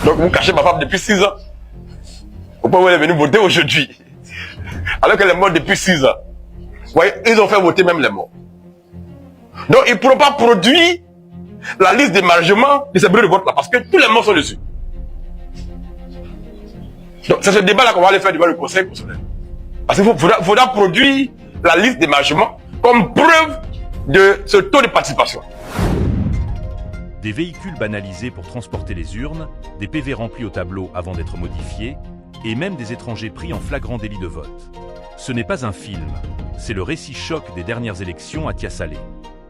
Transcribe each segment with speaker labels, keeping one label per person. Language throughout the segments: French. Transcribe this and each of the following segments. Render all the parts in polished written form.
Speaker 1: Donc vous cachez ma femme depuis 6 ans. Pourquoi elle est venue voter aujourd'hui? Alors qu'elle est morte depuis 6 ans. Vous voyez, ils ont fait voter même les morts. Donc ils ne pourront pas produire la liste d'émargement de ces bureaux de vote là, parce que tous les morts sont dessus. Donc c'est ce débat là qu'on va aller faire devant le Conseil constitutionnel. Parce qu'il faudra produire la liste d'émargement comme preuve de ce taux de participation.
Speaker 2: Des véhicules banalisés pour transporter les urnes, des PV remplis au tableau avant d'être modifiés, et même des étrangers pris en flagrant délit de vote. Ce n'est pas un film, c'est le récit choc des dernières élections à Tiasalé.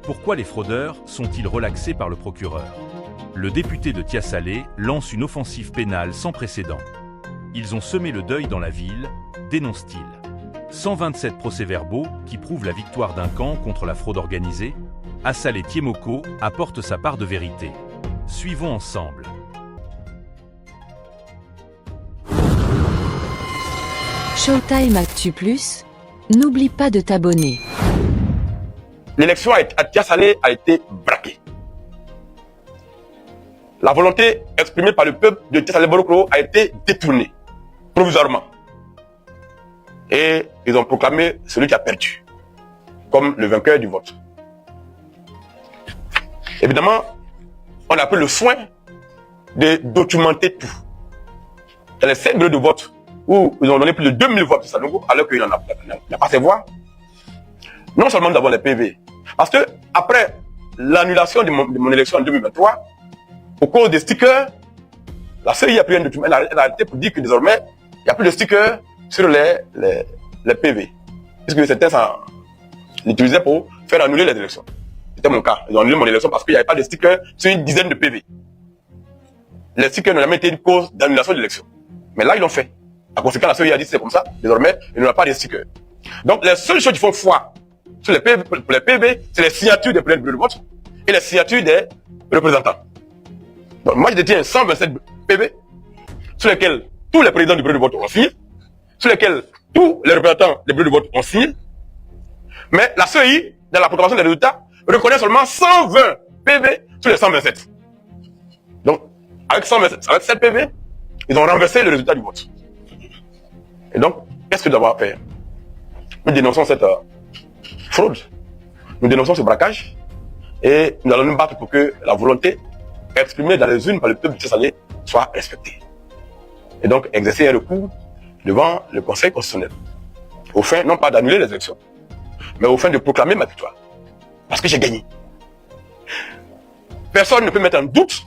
Speaker 2: Pourquoi les fraudeurs sont-ils relaxés par le procureur? Le député de Tiasalé lance une offensive pénale sans précédent. Ils ont semé le deuil dans la ville, dénonce-t-il. 127 procès-verbaux qui prouvent la victoire d'un camp contre la fraude organisée. Assalé Tiemoko apporte sa part de vérité. Suivons ensemble.
Speaker 3: Showtime Actu Plus, n'oublie pas de t'abonner.
Speaker 1: L'élection à Tiasalé a été braquée. La volonté exprimée par le peuple de Tiasalé-Borokoro a été détournée, provisoirement. Et ils ont proclamé celui qui a perdu, comme le vainqueur du vote. Évidemment, on a pris le soin de documenter tout. Il y a les 7 bureaux de vote où ils ont donné plus de 2000 voix à Sanogo, alors qu'il n'a pas ses voix. Non seulement d'avoir les PV, parce que après l'annulation de mon élection en 2023, au cause des stickers, la CEI a pris un document, elle a arrêté pour dire que désormais, il n'y a plus de stickers sur les PV. Puisque certains l'utilisaient pour faire annuler les élections. C'était mon cas. Ils ont annulé mon élection parce qu'il n'y avait pas de stickers sur une dizaine de PV. Les stickers n'ont jamais été une cause d'annulation de l'élection. Mais là, ils l'ont fait. Par conséquent, la CEI a dit c'est comme ça. Désormais, il n'y aura pas de stickers. Donc, les seules choses qui font foi sur les PV, pour les PV, c'est les signatures des présidents de vote et les signatures des représentants. Donc, moi, je détiens 127 PV sur lesquels tous les présidents du bureau de vote ont signé, sur lesquels tous les représentants des bureaux de vote ont signé. Mais la CEI, dans la proclamation des résultats, reconnaît seulement 120 PV sur les 127. Donc, avec 7 PV, ils ont renversé le résultat du vote. Et donc, qu'est-ce que nous devons faire? Nous dénonçons cette fraude, nous dénonçons ce braquage, et nous allons nous battre pour que la volonté exprimée dans les urnes par le peuple de Tiasalé soit respectée. Et donc, exercer un recours devant le Conseil constitutionnel, au fin, non pas d'annuler les élections, mais au fin de proclamer ma victoire. Parce que j'ai gagné. Personne ne peut mettre en doute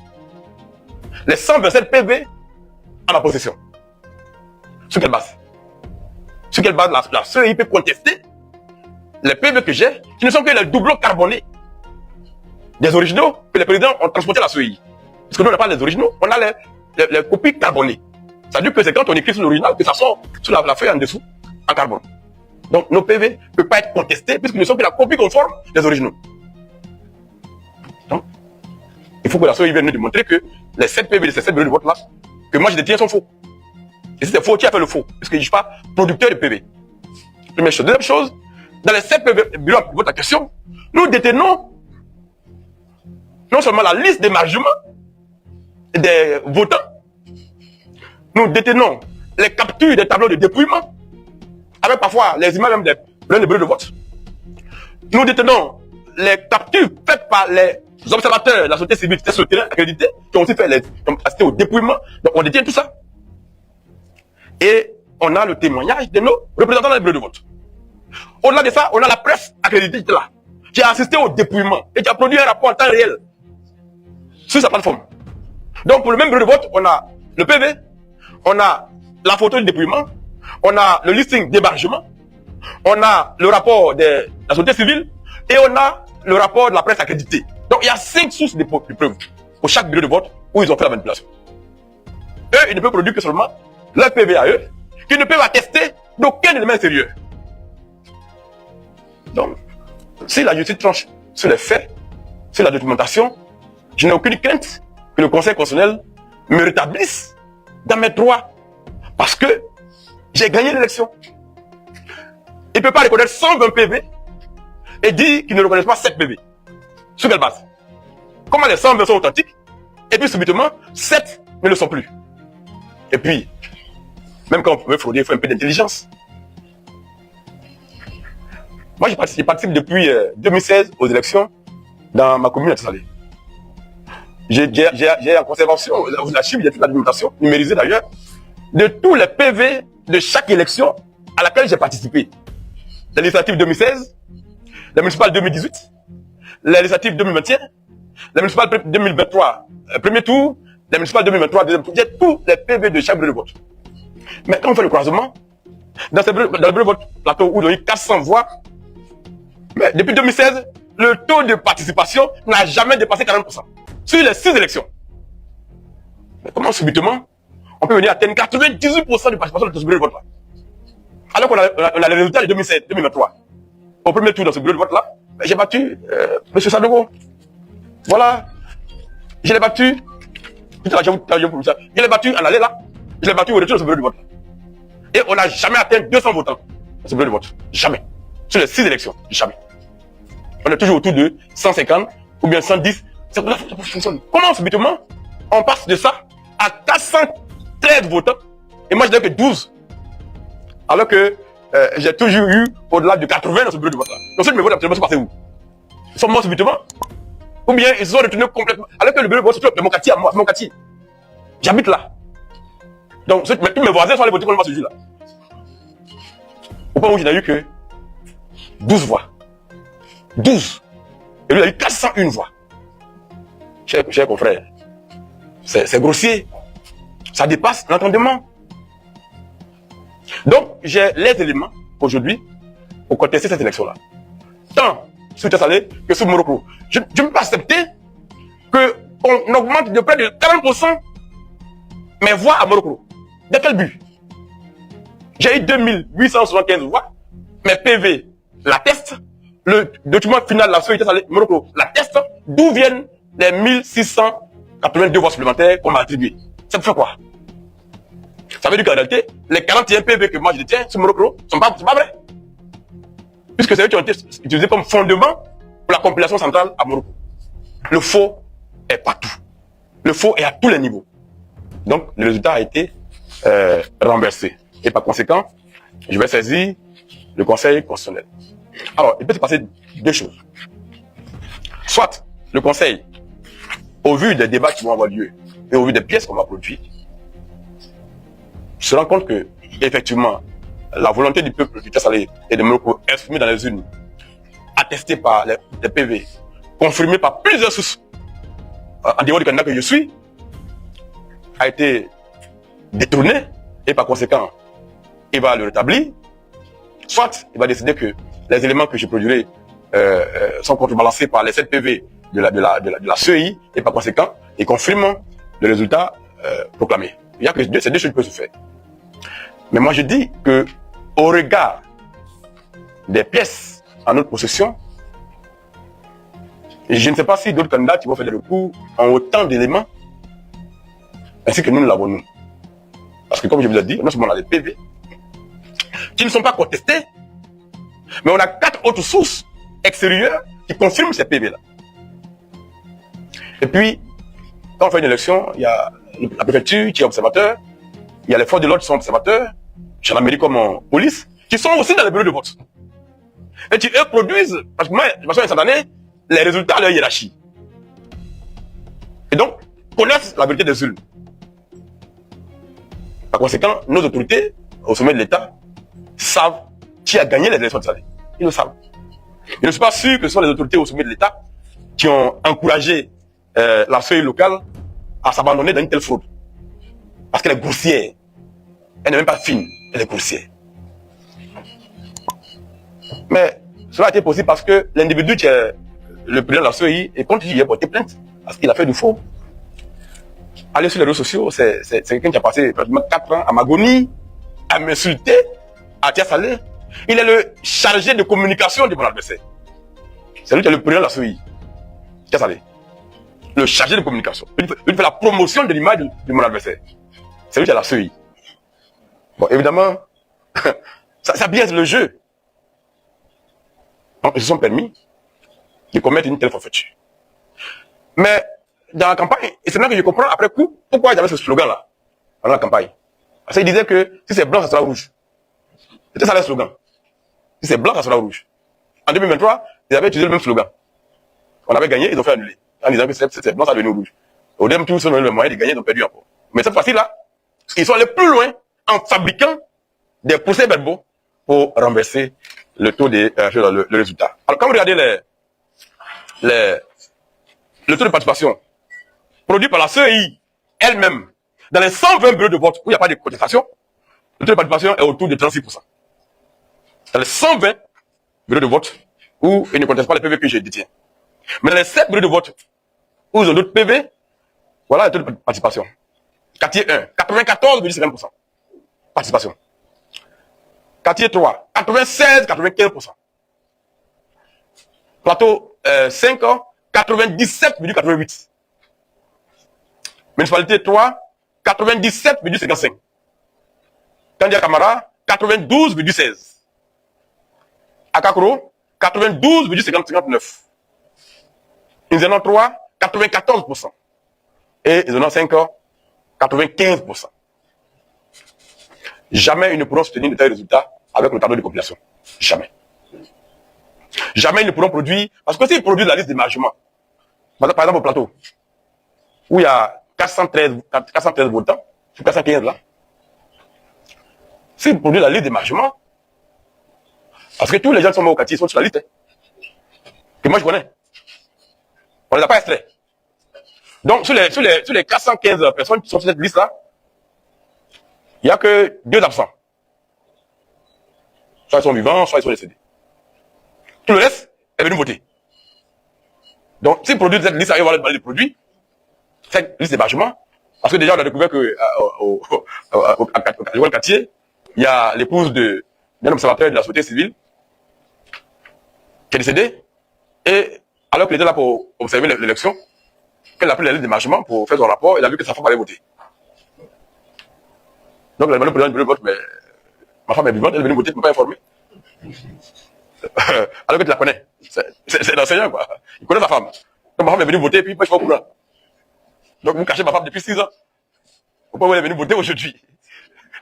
Speaker 1: les 127 PV à ma possession. Sur quelle base? Sur quelle base la CEI peut contester les PV que j'ai, qui ne sont que les doublons carbonés des originaux que les présidents ont transportés à la CEI. Parce que nous, on n'a pas les originaux, on a les copies carbonées. Ça veut dire que c'est quand on écrit sur l'original que ça sort sur la feuille en dessous, en carbone. Donc nos PV ne peuvent pas être contestés puisqu'ils ne sont que la copie conforme des originaux. Donc, il faut que la CEI vienne nous démontrer que les 7 PV de ces 7 bureaux de vote là, que moi je détiens sont faux. Et si c'est faux, qui a fait le faux? Puisque je ne suis pas producteur de PV. Première chose. Deuxième chose, dans les 7 PV bureaux de vote en question, nous détenons non seulement la liste d'émargement des votants, nous détenons les captures des tableaux de dépouillement, avec parfois les images même des bureaux de vote. Nous détenons les captures faites par les observateurs de la société civile qui étaient sur le terrain accrédités, qui ont aussi fait assisté au dépouillement. Donc on détient tout ça. Et on a le témoignage de nos représentants dans les bureaux de vote. Au-delà de ça, on a la presse accréditée qui était là, qui a assisté au dépouillement et qui a produit un rapport en temps réel sur sa plateforme. Donc pour le même bureau de vote, on a le PV, on a la photo du dépouillement, on a le listing d'hébergement, on a le rapport de la société civile et on a le rapport de la presse accréditée. Donc il y a 5 sources de preuves pour chaque bureau de vote où ils ont fait la manipulation. Eux, ils ne peuvent produire que seulement leur PV à eux, qui ne peuvent attester d'aucun élément sérieux. Donc, si la justice tranche sur les faits, sur la documentation, je n'ai aucune crainte que le Conseil constitutionnel me rétablisse dans mes droits. Parce que j'ai gagné l'élection. Il ne peut pas reconnaître 120 PV et dire qu'il ne reconnaît pas 7 PV. Sur quelle base? Comment les 120 sont authentiques et puis subitement 7 ne le sont plus. Et puis, même quand on veut frauder, il faut un peu d'intelligence. Moi, je participe depuis 2016 aux élections dans ma commune à Tessalé. J'ai en conservation l'archive de toute l'administration, numérisée d'ailleurs, de tous les PV de chaque élection à laquelle j'ai participé. Les législatives 2016, les municipales 2018, les législatives 2021, les municipales 2023, premier tour, les municipales 2023, deuxième tour. J'ai tous les PV de chaque bureau de vote. Mais quand on fait le croisement, dans le bureau de vote plateau où il y a eu 400 voix, mais depuis 2016, le taux de participation n'a jamais dépassé 40% sur les 6 élections. Mais comment subitement on peut venir atteindre 98% de participation dans ce bureau de vote-là? Alors qu'on a les résultats de 2007-2023. Au premier tour dans ce bureau de vote-là, j'ai battu M. Sadogo. Voilà. Je l'ai battu. Je l'ai battu en aller là. Je l'ai battu au retour de ce bureau de vote. Et on n'a jamais atteint 200 votants dans ce bureau de vote. Jamais. Sur les 6 élections. Jamais. On est toujours autour de 150 ou bien 110. C'est comme ça que ça fonctionne. Comment subitement on passe de ça à 413 votants et moi je n'ai que 12. Alors que j'ai toujours eu au-delà de 80 dans ce bureau de vote-là. Donc ceux qui me votent absolument sont passés où? Ils sont morts subitement? Ou bien ils sont retournés complètement? Alors que le bureau de vote se trouve dans mon quartier à moi, mon quartier. J'habite là. Donc tous mes voisins sont allés voter contre moi ce jour-là. Au point où je n'ai eu que 12 voix. 12. Et lui, il a eu 401 voix. Chers confrères, c'est grossier. Ça dépasse l'entendement. Donc, j'ai les éléments aujourd'hui pour contester cette élection-là. Tant sur Tessalé que sur Morocco. Je ne peux pas accepter qu'on augmente de près de 40% mes voix à Morocco. De quel but? J'ai eu 2875 voix. Mes PV l'attestent. Le document final de la société Morocco l'atteste. D'où viennent les 1682 voix supplémentaires qu'on m'a attribuées? Ça me fait quoi? Ça veut dire qu'en réalité, les 41 PV que moi je détiens sur Morocco sont pas vrais. Puisque c'est eux qui ont été utilisés comme fondement pour la compilation centrale à Morocco. Le faux est partout. Le faux est à tous les niveaux. Donc, le résultat a été renversé. Et par conséquent, je vais saisir le Conseil constitutionnel. Alors, il peut se passer deux choses. Soit le Conseil, au vu des débats qui vont avoir lieu et au vu des pièces qu'on va produire, se rend compte que, effectivement, la volonté du peuple du Tessalé et de Morocco exprimée dans les urnes, attestée par les PV, confirmée par plusieurs sources, en dehors du candidat que je suis, a été détournée et par conséquent, il va le rétablir. Soit il va décider que les éléments que je produirai sont contrebalancés par les 7 PV de la CEI et par conséquent, ils confirment le résultat proclamé. Il n'y a que ces deux choses qui peuvent se faire. Mais moi je dis que au regard des pièces en notre possession, je ne sais pas si d'autres candidats qui vont faire des recours ont autant d'éléments ainsi que nous l'avons nous. Parce que comme je vous l'ai dit, non seulement on a des PV qui ne sont pas contestés, mais on a 4 autres sources extérieures qui confirment ces PV-là. Et puis, quand on fait une élection, il y a la préfecture qui est observateur, il y a les forces de l'ordre qui sont observateurs, gendarmerie comme en police, qui sont aussi dans les bureaux de vote. Et qui, eux, produisent, parce que moi, de façon instantanée, les résultats de leur hiérarchie. Et donc, connaissent la vérité des urnes. Par conséquent, nos autorités, au sommet de l'État, savent qui a gagné les élections de Salé. Ils le savent. Je ne suis pas sûr que ce sont les autorités au sommet de l'État qui ont encouragé la CEI locale à s'abandonner dans une telle fraude. Parce qu'elle est grossière. Elle n'est même pas fine, elle est grossière. Mais cela a été possible parce que l'individu qui est le président de la CEI est contre qui a porté plainte. Parce qu'il a fait du faux. Aller sur les réseaux sociaux, c'est quelqu'un qui a passé pratiquement 4 ans à m'agonie, à m'insulter, à Tessalé. Il est le chargé de communication de mon adversaire. C'est lui qui est le président de la CEI. Tessalé. Le chargé de communication. Il fait la promotion de l'image de mon adversaire. C'est lui qui a la CEI. Bon, évidemment, ça biaise le jeu. Donc, ils se sont permis de commettre une telle forfaiture. Mais dans la campagne, et c'est là que je comprends après coup pourquoi il y avait ce slogan-là, dans la campagne. Parce qu'il disait que si c'est blanc, ça sera rouge. C'était ça le slogan. Si c'est blanc, ça sera rouge. En 2023, ils avaient utilisé le même slogan. On avait gagné, ils ont fait annuler. En disant que c'est blanc, ça devenu rouge. Au deuxième tour, ils ont donné le moyen de gagner, ils ont perdu encore. Mais cette fois-ci-là, ils sont allés plus loin en fabriquant des procès-verbaux pour renverser le taux de le résultat. Alors, quand vous regardez le taux de participation produit par la CEI elle-même, dans les 120 bureaux de vote où il n'y a pas de contestation, le taux de participation est autour de 36%. Dans les 120 bureaux de vote où ils ne contestent pas les PV que je détiens. Mais dans les 7 bureaux de vote où ils ont d'autres PV, voilà le taux de participation. Quartier 1, 94,50%. Participation. Quartier 3, 96,95%. Plateau 5, 97,88%. Municipalité 3, 97,55%. Kandia Camara, 92,16%. Akakro, 92,59%. Inzenon 3, 94%. Et Inzenon 5, 95%. Jamais ils ne pourront soutenir de tels résultats avec le tableau de population. Jamais. Jamais ils ne pourront produire, parce que s'ils produisent la liste d'émargement, par exemple au plateau, où il y a 413 votants, sur 415 là, s'ils produisent la liste d'émargement, parce que tous les gens qui sont morts au quartier sont sur la liste, que moi je connais. On ne les a pas extraits. Donc, sur les 415 personnes qui sont sur cette liste-là, il n'y a que 2 absents. Soit ils sont vivants, soit ils sont décédés. Tout le reste est venu voter. Donc, s'ils produisent cette liste, ils vont aller les produits, cette liste d'hébergement, parce que déjà, on a découvert que au quartier, il y a l'épouse d'un observateur de la société civile qui est décédée, et alors qu'il était là pour observer l'élection, qu'elle a pris la liste d'émargement pour faire son rapport, il a vu que sa femme avait voté. Donc, elle a demandé pour le vote, mais ma femme est vivante, elle est venue voter, tu ne m'as pas informé. Alors que tu la connais. C'est l'enseignant, quoi. Il connaît sa femme. Donc, ma femme est venue voter, puis moi, je suis pas au courant. Donc, vous cachez ma femme depuis 6 ans. Pourquoi elle est venue voter aujourd'hui?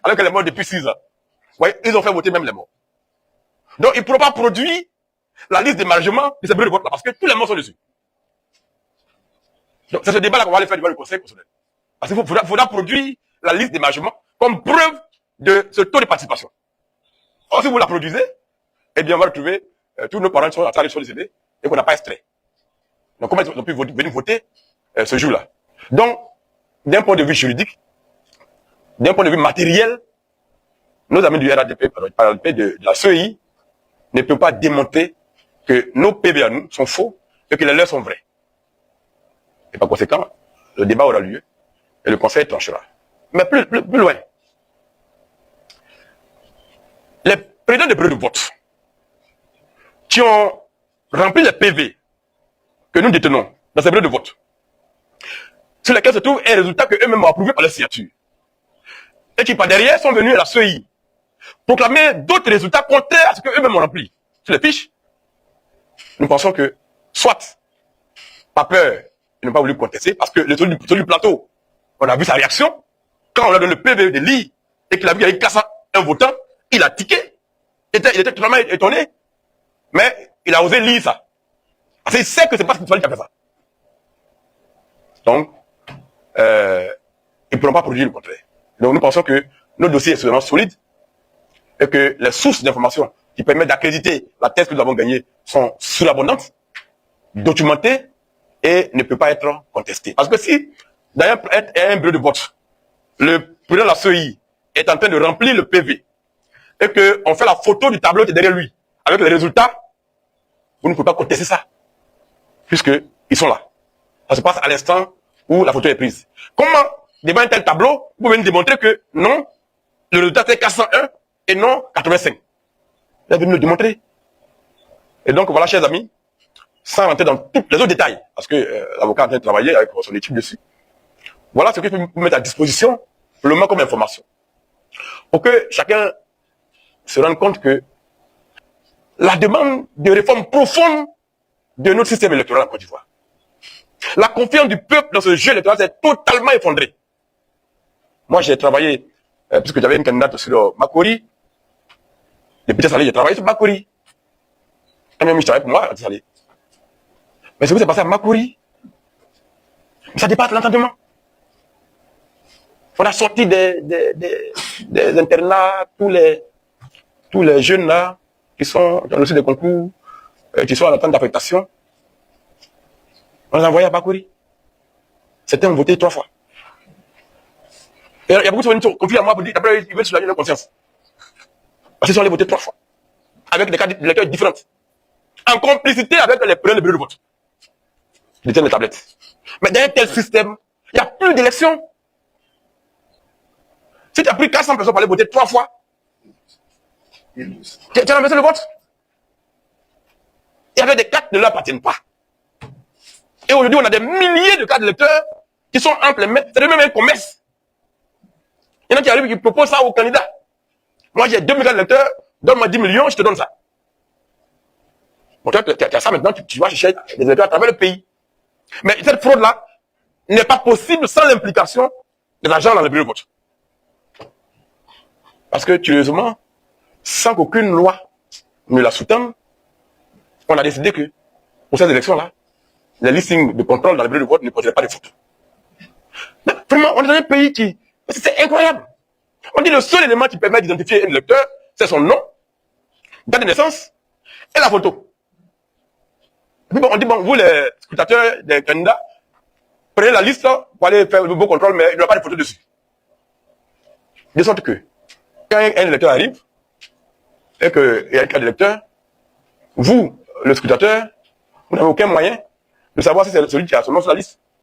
Speaker 1: Alors qu'elle est morte depuis 6 ans. Vous voyez, ils ont fait voter même les morts. Donc, ils ne pourront pas produire la liste d'émargement de ces bureaux de vote là, parce que tous les morts sont dessus. Donc, c'est ce débat-là qu'on va aller faire devant le Conseil constitutionnel. Parce qu'il faudra produire la liste d'émargement comme preuve de ce taux de participation. Or, si vous la produisez, eh bien, on va retrouver tous nos parents qui sont en train de décédés et qu'on n'a pas extrait. Donc, comment ils ont pu venir voter ce jour-là? Donc, d'un point de vue juridique, d'un point de vue matériel, nos amis du RADP, de la CEI, ne peuvent pas démontrer que nos PV à nous sont faux et que les leurs sont vrais. Et par conséquent, le débat aura lieu et le Conseil tranchera. Mais plus loin, les présidents des bureaux de vote qui ont rempli les PV que nous détenons dans ces bureaux de vote, sur lesquels se trouve un résultat que eux-mêmes ont approuvé par leur signature, et qui par derrière sont venus à la CEI proclamer d'autres résultats contraires à ce qu'eux-mêmes ont rempli sur les fiches, nous pensons que, soit, par peur, ils n'ont pas voulu contester, parce que le celui du plateau, on a vu sa réaction, quand on lui a donné le PV de lire, et qu'il a vu qu'il y avait un votant, il a tiqué, il était totalement étonné, mais il a osé lire ça. Parce qu'il sait que c'est pas ce qu'il fallait qu'il a fait ça. Donc, ils ne pourront pas produire le contraire. Donc, nous pensons que nos dossiers seront solides, et que les sources d'informations qui permettent d'accréditer la thèse que nous avons gagnée sont surabondantes, documentées, et ne peuvent pas être contestées. Parce que si, d'ailleurs, un bureau de vote, le président de la CEI est en train de remplir le PV, et qu'on fait la photo du tableau qui est derrière lui, avec les résultats, vous ne pouvez pas contester ça, puisqu'ils sont là. Ça se passe à l'instant où la photo est prise. Comment, devant un tel tableau, vous pouvez nous démontrer que non, le résultat c'est 401 et non 85. Vous allez nous le démontrer. Et donc, voilà, chers amis, sans rentrer dans tous les autres détails, parce que l'avocat est en train de travailler avec son équipe dessus. Voilà ce que je peux vous mettre à disposition, pour le moment comme information. Pour que chacun se rende compte que la demande de réforme profonde de notre système électoral en Côte d'Ivoire, La confiance du peuple dans ce jeu électoral s'est totalement effondrée. Moi, j'ai travaillé, puisque j'avais une candidate sur Makori. Depuis Salé, j'ai travaillé sur Makori. Et même, je travaillais pour moi à Salé. Mais ce qui s'est passé à Makori, ça dépasse l'entendement. On a sorti des internats, tous les jeunes là, qui sont dans le site des concours, qui sont en attente d'affectation. On les a envoyés à Makori. Certains ont voté 3 fois. Et il y a beaucoup de gens qui confient à moi pour dire, d'après, ils veulent soulager leur conscience. Parce qu'ils sont allés voter 3 fois. Avec des cartes d'électeurs différentes. En complicité avec les preneurs de bureau de vote. Ils détiennent les tablettes. Mais dans un tel système, il n'y a plus d'élection. Si tu as pris 400 personnes pour aller voter 3 fois, tu as renversé le vote. Il y avait des cartes qui ne leur appartiennent pas. Et aujourd'hui, on a des milliers de cartes d'électeurs qui sont entre les mains. C'est même un commerce. Il y en a qui arrivent et qui proposent ça aux candidats. Moi, j'ai 2000 cartes d'électeurs, donne-moi 10 millions, je te donne ça. Bon, tu as ça maintenant, tu vas chercher des électeurs à travers le pays. Mais cette fraude-là n'est pas possible sans l'implication des agents dans le bureau de vote. Parce que, curieusement, sans qu'aucune loi ne la sous-tende, on a décidé que, pour ces élections-là, les listings de contrôle dans le bureau de vote ne poseraient pas de faute. Mais vraiment, on est dans un pays qui... C'est incroyable. On dit le seul élément qui permet d'identifier un électeur, c'est son nom, date de naissance et la photo. Et puis bon, on dit, bon, vous les scrutateurs des candidats, prenez la liste pour aller faire le beau contrôle, mais il n'y a pas de photo dessus. De sorte que, quand un électeur arrive, et qu'il y a un cas d'électeur, vous, le scrutateur, vous n'avez aucun moyen de savoir si c'est celui qui a son nom sur la liste.